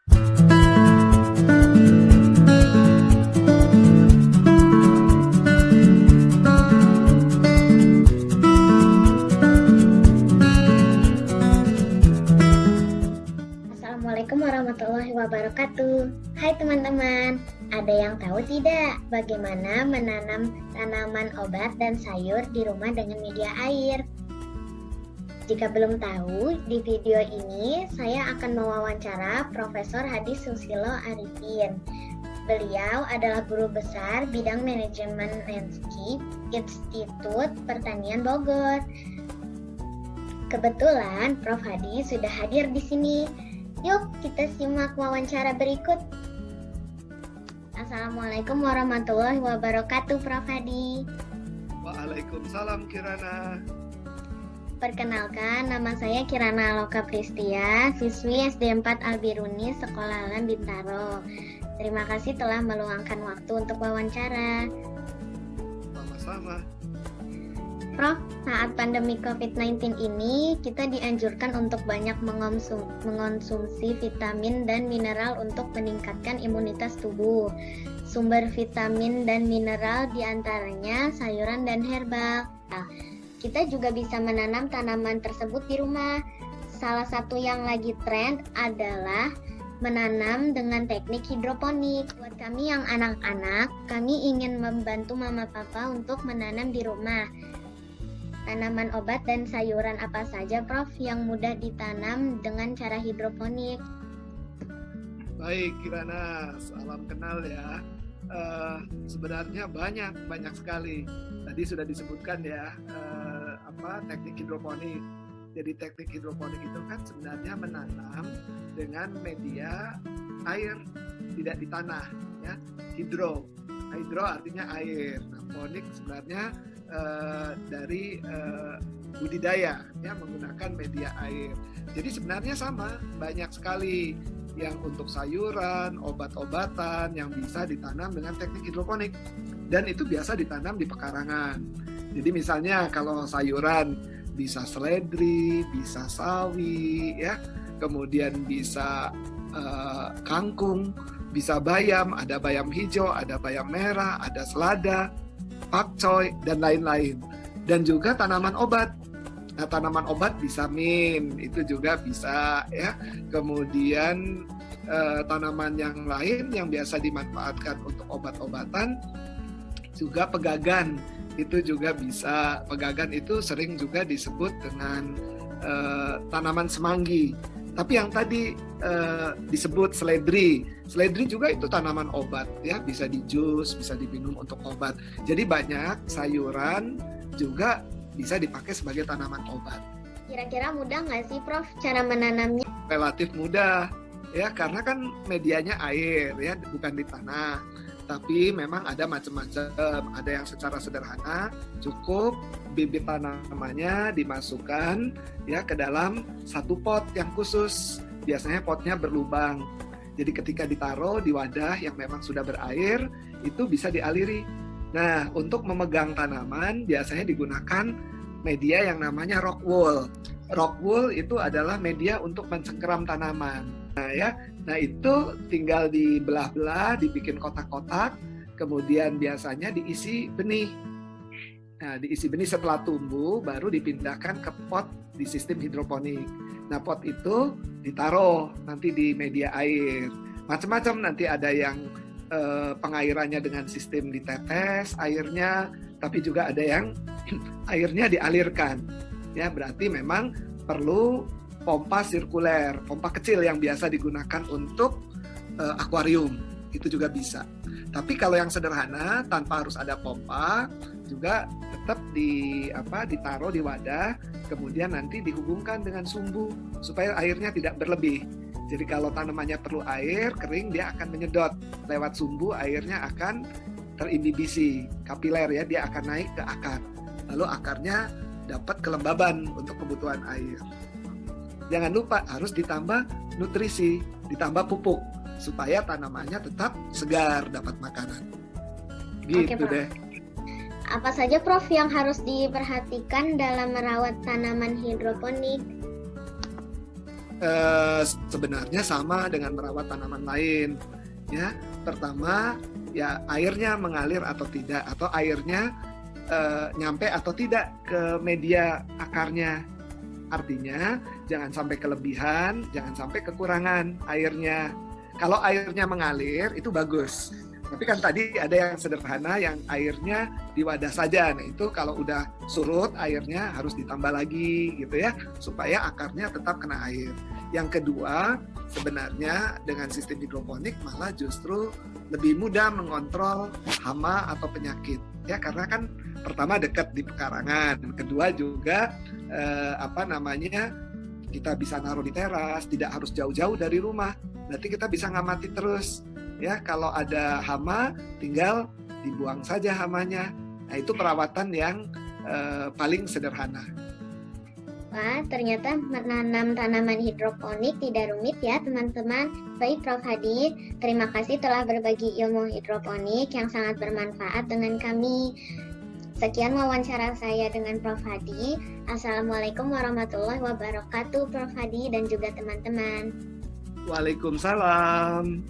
Assalamualaikum warahmatullahi wabarakatuh. Hai teman-teman, ada yang tahu tidak bagaimana menanam tanaman obat dan sayur di rumah dengan media air? Jika belum tahu, di video ini saya akan mewawancara Profesor Hadi Susilo Arifin. Beliau adalah guru besar bidang manajemen landscape Institut Pertanian Bogor. Kebetulan Prof Hadi sudah hadir di sini. Yuk kita simak wawancara berikut. Assalamualaikum warahmatullahi wabarakatuh, Prof Hadi. Waalaikumsalam Kirana. Perkenalkan, nama saya Kirana Loka Pristia, siswi SD 4 Albiruni, Sekolah Alam Bintaro. Terima kasih telah meluangkan waktu untuk wawancara. Sama-sama. Prof, saat pandemi COVID-19 ini, kita dianjurkan untuk banyak mengonsumsi vitamin dan mineral untuk meningkatkan imunitas tubuh. Sumber vitamin dan mineral diantaranya sayuran dan herbal. Nah, kita juga bisa menanam tanaman tersebut di rumah. Salah satu yang lagi tren adalah menanam dengan teknik hidroponik. Buat kami yang anak-anak, kami ingin membantu mama papa untuk menanam di rumah. Tanaman obat dan sayuran apa saja, Prof, yang mudah ditanam dengan cara hidroponik? Baik Kirana, salam kenal ya. Sebenarnya banyak sekali. Tadi sudah disebutkan ya teknik hidroponik. Jadi teknik hidroponik itu kan sebenarnya menanam dengan media air, tidak di tanah ya. Hidro artinya air. Nah, ponik sebenarnya dari budidaya ya, menggunakan media air. Jadi sebenarnya sama, banyak sekali yang untuk sayuran, obat-obatan yang bisa ditanam dengan teknik hidroponik, dan itu biasa ditanam di pekarangan. Jadi misalnya kalau sayuran bisa seledri, bisa sawi ya, kemudian bisa kangkung, bisa bayam, ada bayam hijau, ada bayam merah, ada selada, pakcoy, dan lain-lain. Dan juga tanaman obat. Nah, tanaman obat bisa mint, itu juga bisa ya. Kemudian tanaman yang lain yang biasa dimanfaatkan untuk obat-obatan juga pegagan, itu juga bisa. Pegagan itu sering juga disebut dengan tanaman semanggi. Tapi yang tadi disebut seledri juga itu tanaman obat ya, bisa di jus, bisa diminum untuk obat. Jadi banyak sayuran juga bisa dipakai sebagai tanaman obat. Kira-kira mudah nggak sih, Prof, cara menanamnya? Relatif mudah ya, karena kan medianya air ya, bukan di tanah. Tapi memang ada macam-macam. Ada yang secara sederhana, cukup bibit tanamannya dimasukkan ya ke dalam satu pot yang khusus. Biasanya potnya berlubang. Jadi ketika ditaruh di wadah yang memang sudah berair, itu bisa dialiri. Nah, untuk memegang tanaman biasanya digunakan media yang namanya rock wool. Rock wool itu adalah media untuk mencengkeram tanaman. Nah itu tinggal dibelah-belah, dibikin kotak-kotak, kemudian biasanya diisi benih. Nah, diisi benih setelah tumbuh, baru dipindahkan ke pot di sistem hidroponik. Nah, pot itu ditaruh nanti di media air. Macam-macam, nanti ada yang pengairannya dengan sistem ditetes airnya, tapi juga ada yang airnya dialirkan. Ya, berarti memang perlu pompa sirkuler, pompa kecil yang biasa digunakan untuk akuarium, itu juga bisa. Tapi kalau yang sederhana tanpa harus ada pompa, juga tetap ditaruh di wadah, kemudian nanti dihubungkan dengan sumbu supaya airnya tidak berlebih. Jadi kalau tanamannya perlu air kering, dia akan menyedot lewat sumbu, airnya akan terinhibisi kapiler ya, dia akan naik ke akar. Lalu akarnya dapat kelembaban untuk kebutuhan air. Jangan lupa harus ditambah nutrisi, ditambah pupuk supaya tanamannya tetap segar, dapat makanan. Gitu. Oke, deh. Apa saja, Prof, yang harus diperhatikan dalam merawat tanaman hidroponik? sebenarnya sama dengan merawat tanaman lain. Ya, pertama ya airnya mengalir atau tidak, atau airnya nyampe atau tidak ke media akarnya. Artinya jangan sampai kelebihan, jangan sampai kekurangan airnya. Kalau airnya mengalir itu bagus. Tapi kan tadi ada yang sederhana yang airnya di wadah saja. Nah itu kalau udah surut airnya harus ditambah lagi gitu ya, supaya akarnya tetap kena air. Yang kedua, sebenarnya dengan sistem hidroponik malah justru lebih mudah mengontrol hama atau penyakit. Ya karena kan pertama dekat di pekarangan, kedua juga kita bisa naruh di teras, tidak harus jauh-jauh dari rumah. Berarti kita bisa ngamati terus. Ya, kalau ada hama, tinggal dibuang saja hamanya. Nah, itu perawatan yang paling sederhana. Wah, ternyata menanam tanaman hidroponik tidak rumit ya, teman-teman. Baik, Prof. Hadi, terima kasih telah berbagi ilmu hidroponik yang sangat bermanfaat dengan kami. Sekian wawancara saya dengan Prof. Hadi. Assalamualaikum warahmatullahi wabarakatuh, Prof. Hadi dan juga teman-teman. Waalaikumsalam.